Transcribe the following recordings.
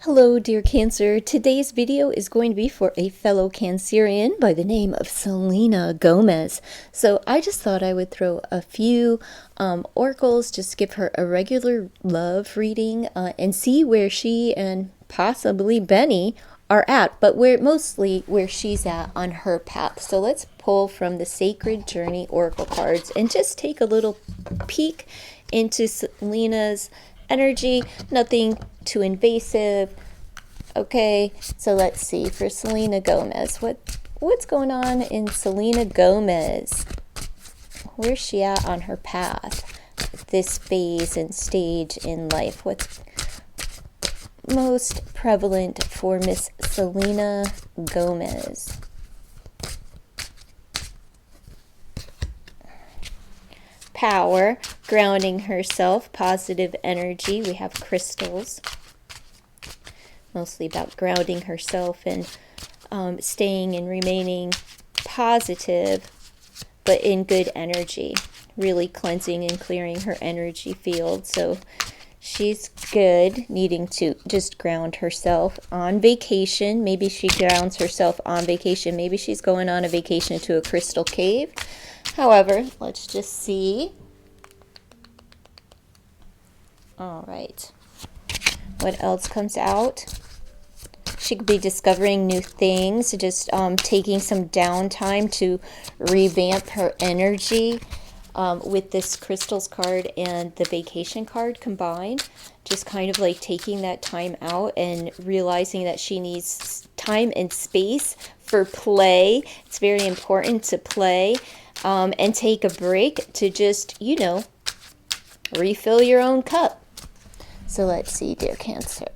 Hello, dear Cancer. Today's video is going to be for a fellow Cancerian by the name of Selena Gomez. So I just thought I would throw a few oracles, just give her a regular love reading and see where she and possibly Benny are at, but mostly where she's at on her path. So let's pull from the Sacred Journey Oracle cards and just take a little peek into Selena's energy. Nothing too invasive. Okay, so let's see for Selena Gomez. What's going on in Selena Gomez? Where's she at on her path? This phase and stage in life. What's most prevalent for Miss Selena Gomez? Power, grounding herself, positive energy. We have crystals. Mostly about grounding herself and staying and remaining positive, but in good energy. Really cleansing and clearing her energy field. So she's good, needing to just ground herself on vacation. Maybe she grounds herself on vacation. Maybe she's going on a vacation to a crystal cave. However, let's just see. All right. What else comes out? She could be discovering new things, just taking some downtime to revamp her energy with this crystals card and the vacation card combined. Just kind of like taking that time out and realizing that she needs time and space for play. It's very important to play and take a break to just, refill your own cup. So let's see, dear Cancer.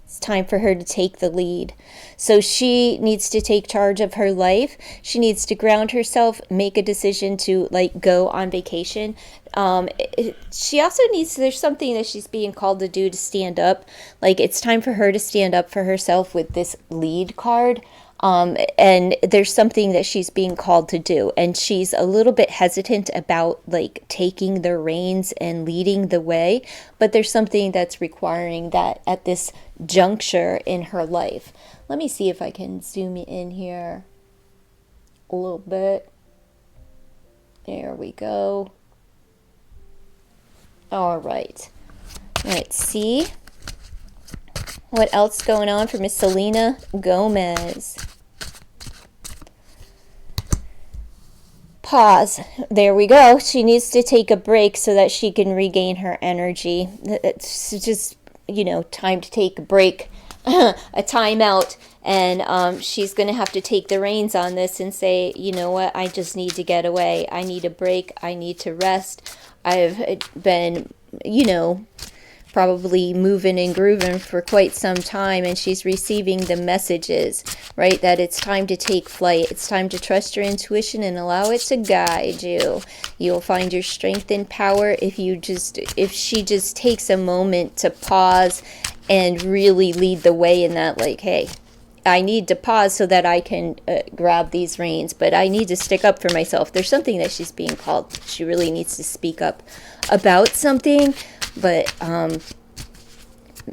It's time for her to take the lead. So she needs to take charge of her life. She needs to ground herself, make a decision to go on vacation. She also needs, there's something that she's being called to do, to stand up. It's time for her to stand up for herself with this lead card. And there's something that she's being called to do, and she's a little bit hesitant about taking the reins and leading the way, but there's something that's requiring that at this juncture in her life. Let me see if I can zoom in here a little bit. There we go. All right. Let's see what else going on for Miss Selena Gomez. Pause. There we go. She needs to take a break so that she can regain her energy. It's just, time to take a break, a time out. And she's going to have to take the reins on this and say, you know what, I just need to get away. I need a break. I need to rest. I've been, probably moving and grooving for quite some time, and she's receiving the messages, right, that it's time to take flight. It's time to trust your intuition and allow it to guide you. You'll find your strength and power if she just takes a moment to pause and really lead the way in that, hey, I need to pause so that I can grab these reins, but I need to stick up for myself. There's something that she's being called. She really needs to speak up about something, but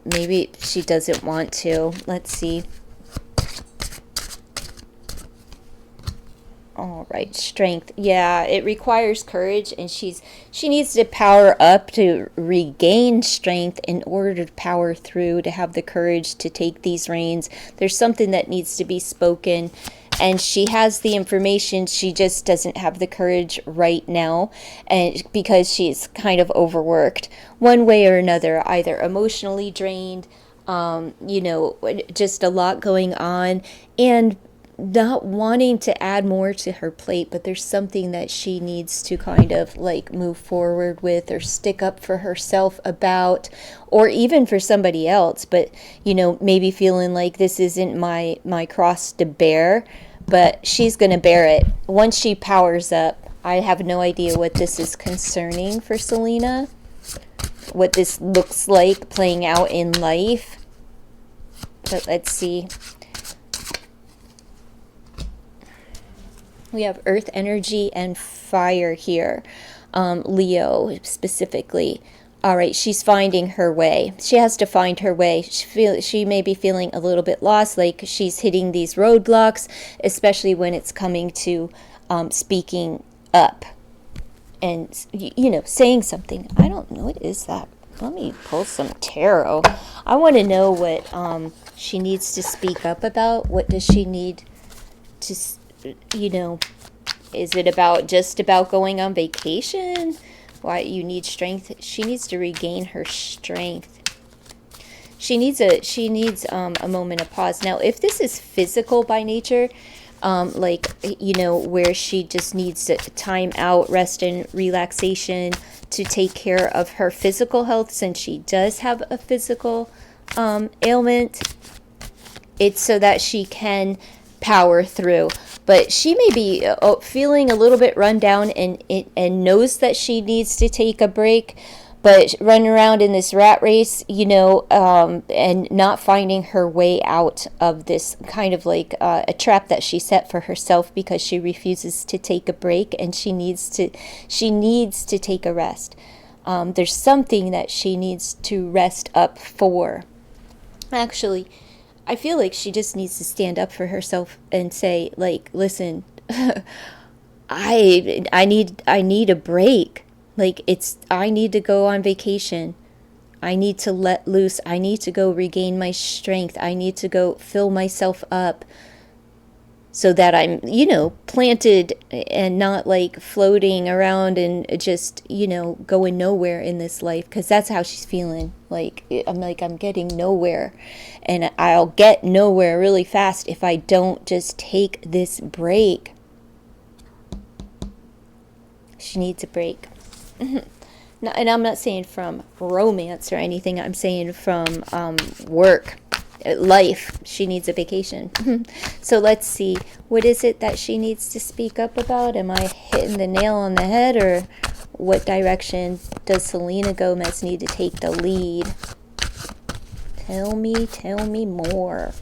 maybe she doesn't want to. Let's see. All right, strength. Yeah, it requires courage, and she needs to power up to regain strength in order to power through, to have the courage to take these reins. There's something that needs to be spoken, and she has the information. She just doesn't have the courage right now, and because she's kind of overworked one way or another, either emotionally drained, just a lot going on, and not wanting to add more to her plate, but there's something that she needs to kind of move forward with, or stick up for herself about, or even for somebody else, but maybe feeling like this isn't my cross to bear, but she's going to bear it once she powers up. I have no idea what this is concerning for Selena, what this looks like playing out in life, but let's see. We have earth energy and fire here. Leo specifically. All right, she's finding her way. She has to find her way. She may be feeling a little bit lost, like she's hitting these roadblocks, especially when it's coming to speaking up and, saying something. I don't know, what is that? Let me pull some tarot. I want to know what she needs to speak up about. What does she need to, is it just about going on vacation? Why you need strength? She needs to regain her strength. She needs a moment of pause. Now, if this is physical by nature, where she just needs to time out, rest and relaxation to take care of her physical health, since she does have a physical ailment, it's so that she can power through. But she may be feeling a little bit run down and knows that she needs to take a break, but running around in this rat race, and not finding her way out of this kind of like a trap that she set for herself, because she refuses to take a break, and she needs to take a rest. There's something that she needs to rest up for. Actually, I feel like she just needs to stand up for herself and say, like, listen, I need a break. Like, I need to go on vacation. I need to let loose. I need to go regain my strength. I need to go fill myself up so that I'm, planted and not like floating around and just, going nowhere in this life. Because that's how she's feeling. I'm getting nowhere. And I'll get nowhere really fast if I don't just take this break. She needs a break. No, and I'm not saying from romance or anything. I'm saying from work, life. She needs a vacation. So let's see. What is it that she needs to speak up about? Am I hitting the nail on the head, or what direction does Selena Gomez need to take the lead? Tell me more.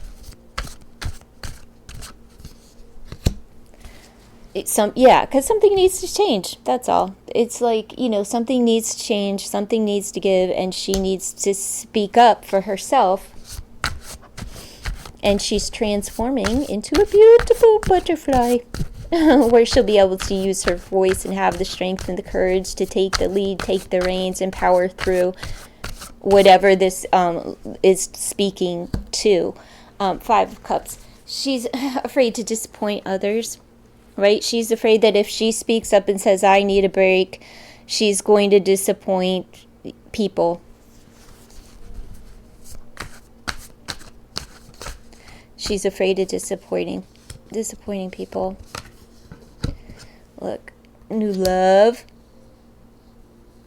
Because something needs to change. That's all. It's like, something needs to change, something needs to give, and she needs to speak up for herself. And she's transforming into a beautiful butterfly, where she'll be able to use her voice and have the strength and the courage to take the lead, take the reins, and power through whatever this is speaking to. Five of Cups. She's afraid to disappoint others. Right? She's afraid that if she speaks up and says, I need a break, she's going to disappoint people. She's afraid of disappointing people. Look, new love.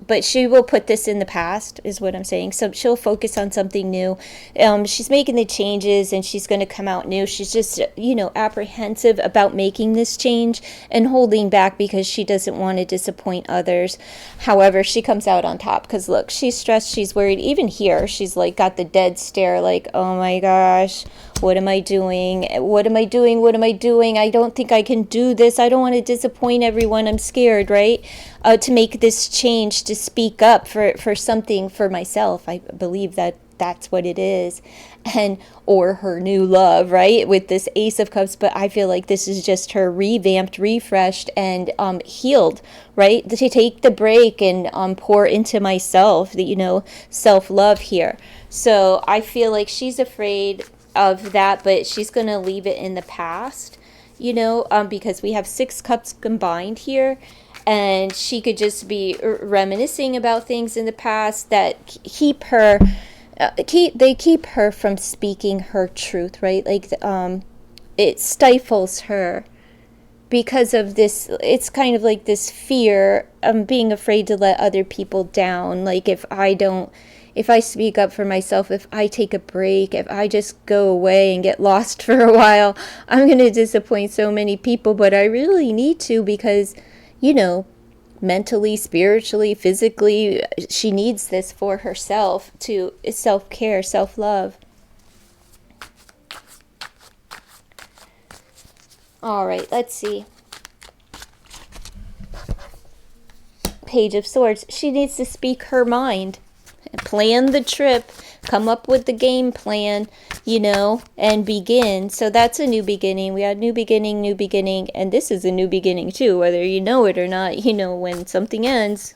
But she will put this in the past, is what I'm saying. So she'll focus on something new. She's making the changes, and she's going to come out new. She's just, apprehensive about making this change and holding back because she doesn't want to disappoint others. However, she comes out on top because, look, she's stressed. She's worried. Even here, she's like got the dead stare, like, oh my gosh, what am I doing? What am I doing? What am I doing? I don't think I can do this. I don't want to disappoint everyone. I'm scared, right? To make this change, to speak up for something for myself. I believe that's what it is. Or her new love, right? With this Ace of Cups. But I feel like this is just her revamped, refreshed, and healed, right? To take the break and pour into myself, self-love here. So I feel like she's afraid of that, but she's going to leave it in the past, because we have 6 cups combined here. And she could just be reminiscing about things in the past that keep her from speaking her truth, right? Like, it stifles her because of this. It's kind of like this fear of being afraid to let other people down. Like, if I speak up for myself, if I take a break, if I just go away and get lost for a while, I'm going to disappoint so many people. But I really need to, because mentally, spiritually, physically, she needs this for herself, to self-care, self-love. All right, let's see. Page of Swords. She needs to speak her mind, plan the trip, come up with the game plan, and begin. So that's a new beginning. We had new beginning, and this is a new beginning too, whether you know it or not. When something ends,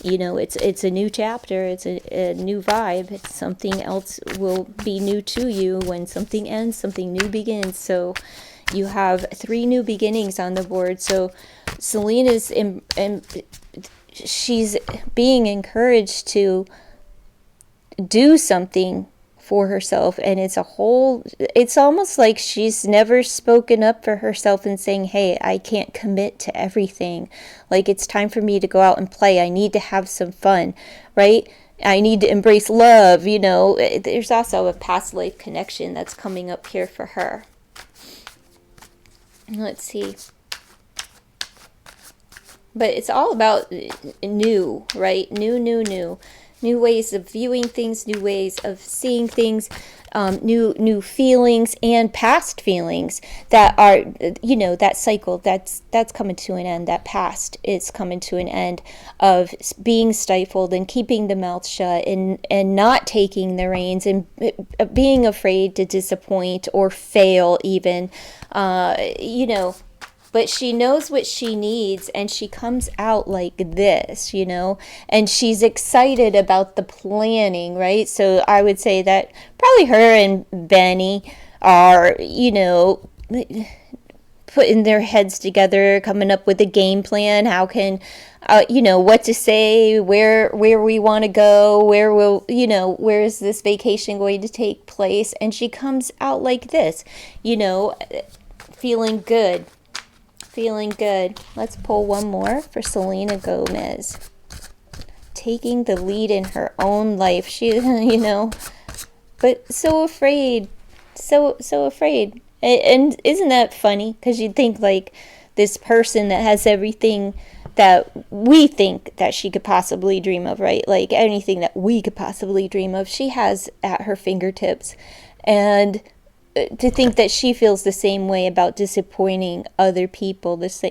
it's a new chapter, it's a new vibe. It's something else will be new to you. When something ends, something new begins. So you have 3 new beginnings on the board. So Selena's she's being encouraged to do something for herself, and it's almost like she's never spoken up for herself and saying, hey, I can't commit to everything. Like, it's time for me to go out and play. I need to have some fun, right? I need to embrace love. There's also a past life connection that's coming up here for her. Let's see. But it's all about new, right? New. New ways of viewing things, new ways of seeing things, new feelings and past feelings that are, that cycle that's coming to an end. That past is coming to an end of being stifled and keeping the mouth shut and not taking the reins and being afraid to disappoint or fail even, But she knows what she needs, and she comes out like this, and she's excited about the planning, right? So I would say that probably her and Benny are, putting their heads together, coming up with a game plan. How can, what to say, where we want to go, where is this vacation going to take place? And she comes out like this, feeling good. Feeling good. Let's pull one more for Selena Gomez. Taking the lead in her own life. She, but so afraid. So afraid. And isn't that funny? Because you'd think like this person that has everything that we think that she could possibly dream of, right? Like anything that we could possibly dream of, she has at her fingertips. And to think that she feels the same way about disappointing other people, just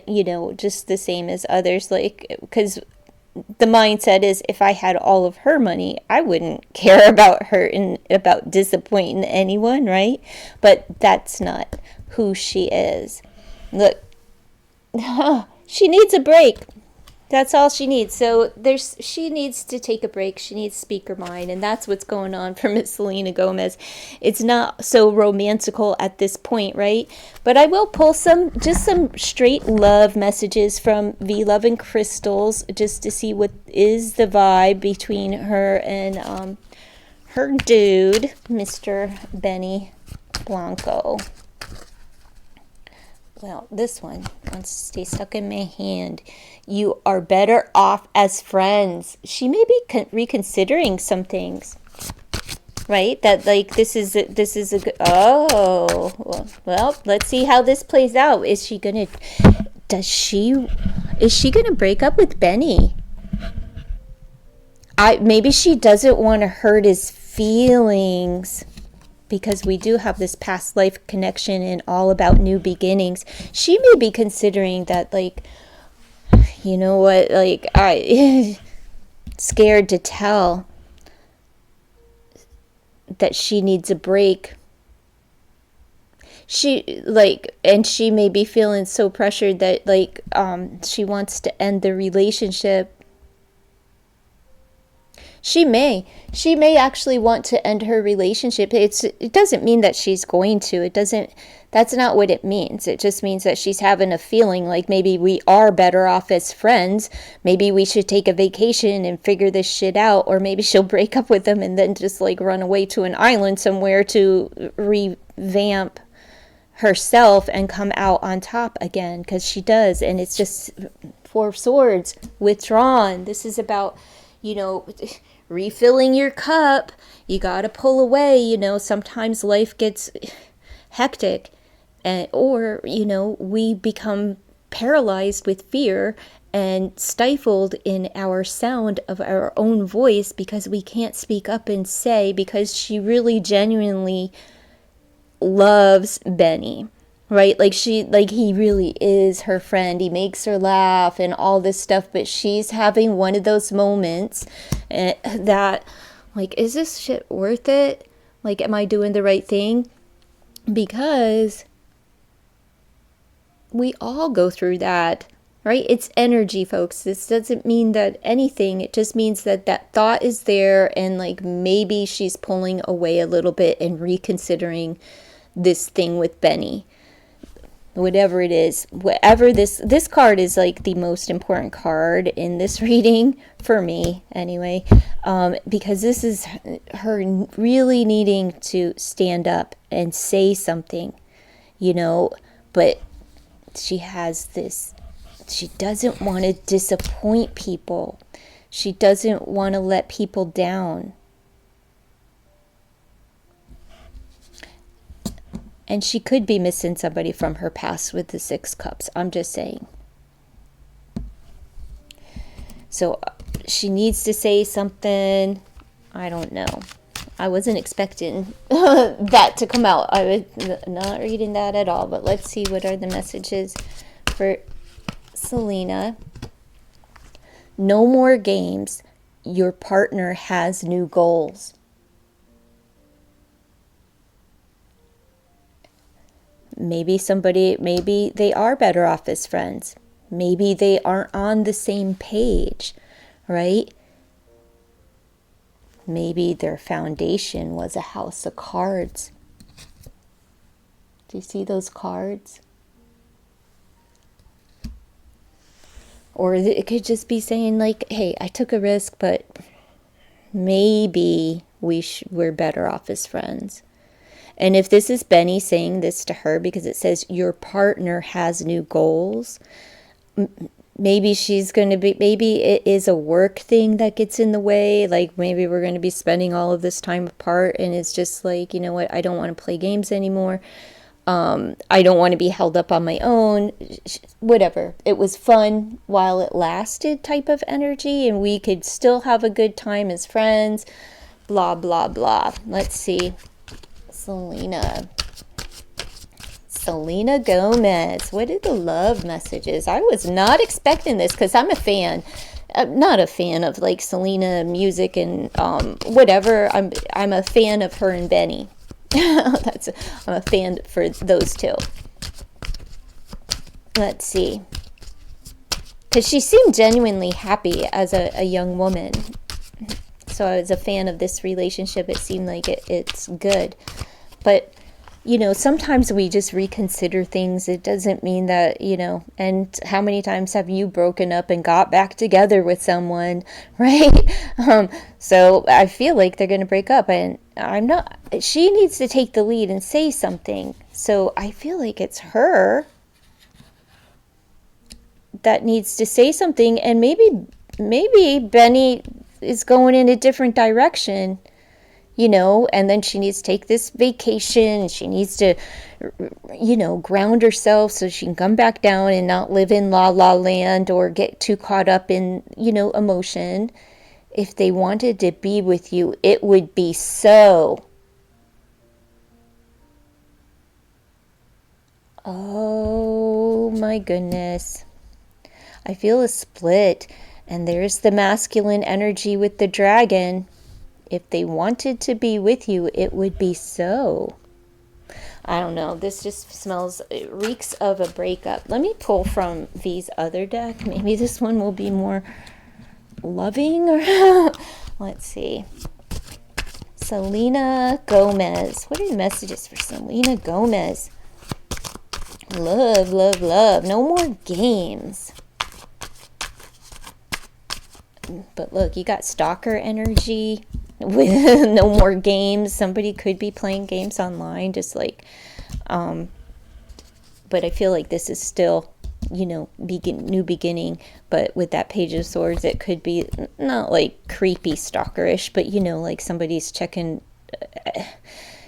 the same as others, because the mindset is, if I had all of her money, I wouldn't care about her and about disappointing anyone, right? But that's not who she is. Look, she needs a break. That's all she needs. So she needs to take a break. She needs to speak her mind, and that's what's going on for Miss Selena Gomez. It's not so romantical at this point, right? But I will pull some straight love messages from V Love and Crystals, just to see what is the vibe between her and her dude, Mr. Benny Blanco. Well, this one wants to stay stuck in my hand. You are better off as friends. She may be reconsidering some things, right? That this is a good. Oh, well, let's see how this plays out. Is she gonna break up with Benny? Maybe she doesn't want to hurt his feelings, because we do have this past life connection and all about new beginnings. She may be considering that, I scared to tell that she needs a break. And she may be feeling so pressured that she wants to end the relationship. She may actually want to end her relationship. It doesn't mean that she's going to. That's not what it means. It just means that she's having a feeling like maybe we are better off as friends. Maybe we should take a vacation and figure this shit out. Or maybe she'll break up with them and then just run away to an island somewhere to revamp herself and come out on top again. Because she does. And it's just 4 of Swords, withdrawn. This is about, refilling your cup. You gotta pull away. Sometimes life gets hectic, or we become paralyzed with fear and stifled in our sound of our own voice because we can't speak up and say, because she really genuinely loves Benny, right? Like he really is her friend. He makes her laugh and all this stuff, but she's having one of those moments that, like, is this shit worth it? Like, am I doing the right thing? Because we all go through that, right? It's energy, folks. This doesn't mean that anything. It just means that that thought is there, and like maybe she's pulling away a little bit and reconsidering this thing with Benny. Whatever it is, whatever this card is, like the most important card in this reading for me anyway, because this is her really needing to stand up and say something, but she has this, she doesn't want to disappoint people. She doesn't want to let people down. And she could be missing somebody from her past with the 6 cups. I'm just saying. So she needs to say something. I don't know. I wasn't expecting that to come out. I was not reading that at all. But let's see, what are the messages for Selena. No more games. Your partner has new goals. Maybe they are better off as friends. Maybe they aren't on the same page, right? Maybe their foundation was a house of cards. Do you see those cards? Or it could just be saying like, hey, I took a risk, but maybe we're better off as friends. And if this is Benny saying this to her, because it says your partner has new goals, maybe it is a work thing that gets in the way. Like maybe we're going to be spending all of this time apart, and it's just like, you know what, I don't want to play games anymore. I don't want to be held up on my own. Whatever. It was fun while it lasted type of energy, and we could still have a good time as friends. Blah, blah, blah. Let's see. Selena Gomez. What are the love messages? I was not expecting this because I'm a fan. I'm not a fan of like Selena music and whatever. I'm a fan of her and Benny. I'm a fan for those two. Let's see. Because she seemed genuinely happy as a young woman. So I was a fan of this relationship. It seemed like it's good. But, sometimes we just reconsider things. It doesn't mean that, and how many times have you broken up and got back together with someone, right? So I feel like they're going to break up, and she needs to take the lead and say something. So I feel like it's her that needs to say something, and maybe Benny is going in a different direction. And then she needs to take this vacation. She needs to, ground herself so she can come back down and not live in la la land or get too caught up in, emotion. If they wanted to be with you, it would be so. Oh my goodness. I feel a split. And there's the masculine energy with the dragon. If they wanted to be with you, it would be so. I don't know. This just it reeks of a breakup. Let me pull from V's other deck. Maybe this one will be more loving. Let's see. Selena Gomez. What are the messages for Selena Gomez? Love, love, love. No more games. But look, you got stalker energy. With no more games. Somebody could be playing games online, just like but I feel like this is still new beginning. But with that Page of Swords, it could be not like creepy stalkerish, but like somebody's checking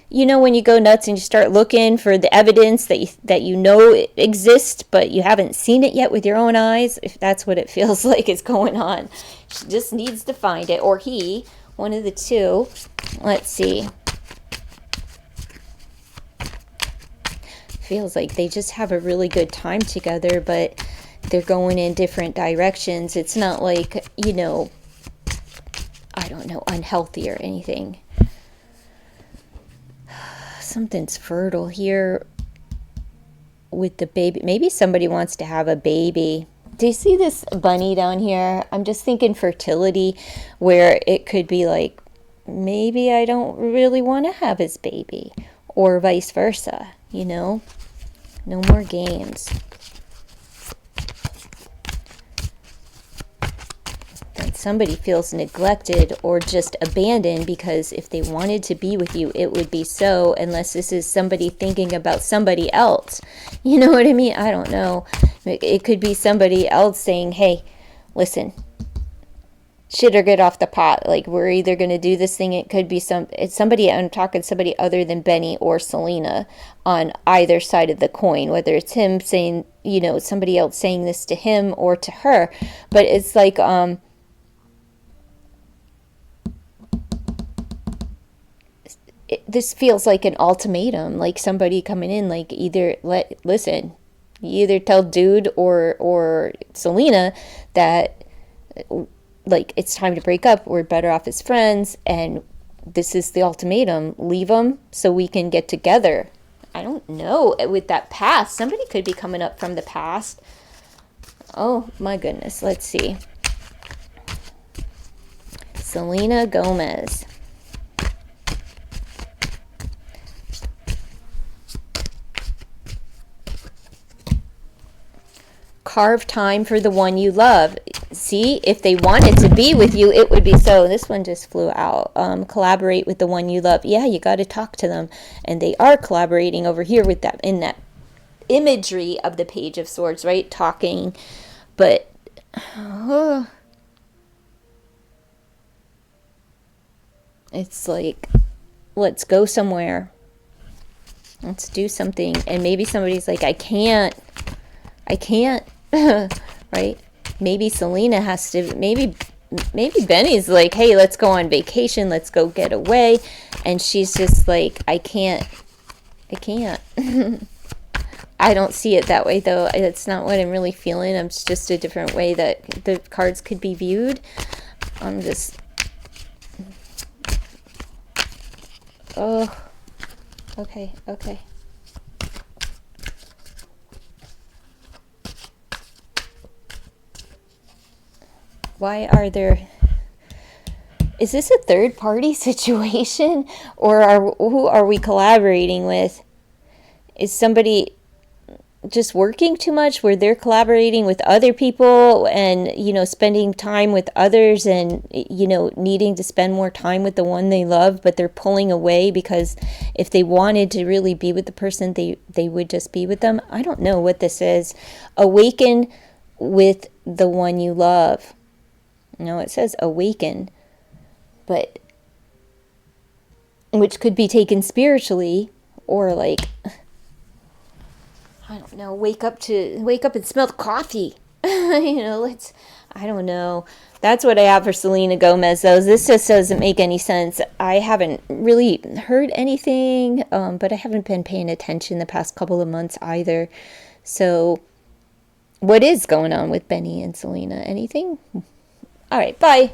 when you go nuts and you start looking for the evidence that it exists, but you haven't seen it yet with your own eyes. If that's what it feels like is going on, she just needs to find it, or he. One of the two. Let's see. feels like they just have a really good time together, but they're going in different directions. It's not like, you know, I don't know, unhealthy or anything. Something's fertile here with the baby. Maybe somebody wants to have a baby. Do you see this bunny down here? I'm just thinking fertility, where it could be like, maybe I don't really want to have his baby, or vice versa, you know? No more games. Then somebody feels neglected or just abandoned, because if they wanted to be with you, it would be so, unless this is somebody thinking about somebody else. You know what I mean? I don't know. It could be somebody else saying, hey, listen, shit or get off the pot. Like, we're either going to do this thing. It could be it's somebody, I'm talking somebody other than Benny or Selena on either side of the coin, whether it's him saying, you know, somebody else saying this to him or to her. But it's like, this feels like an ultimatum, like somebody coming in, like, listen, you either tell dude or Selena that, like, it's time to break up, we're better off as friends, and this is the ultimatum, leave them so we can get together. I don't know, with that past, somebody could be coming up from the past. Oh my goodness, let's see. Selena Gomez. Carve time for the one you love. See, if they wanted to be with you, it would be so. This one just flew out. Collaborate with the one you love. Yeah, you got to talk to them. And they are collaborating over here with that, in that imagery of the Page of Swords, right? Talking. But it's like, let's go somewhere. Let's do something. And maybe somebody's like, I can't. Right? Maybe Selena has to, maybe Benny's like, hey, let's go on vacation, let's go get away, and she's just like, I can't. I don't see it that way, though. It's not what I'm really feeling. It's just a different way that the cards could be viewed. I'm just, oh, okay. Why are there... Is this a third-party situation? Or who are we collaborating with? Is somebody just working too much where they're collaborating with other people and, you know, spending time with others and, you know, needing to spend more time with the one they love, but they're pulling away because if they wanted to really be with the person, they would just be with them? I don't know what this is. Awaken with the one you love. No, it says awaken, but which could be taken spiritually, or like, I don't know, wake up and smell the coffee. You know, I don't know. That's what I have for Selena Gomez, though. This just doesn't make any sense. I haven't really heard anything, but I haven't been paying attention the past couple of months either. So what is going on with Benny and Selena? Anything? All right, bye.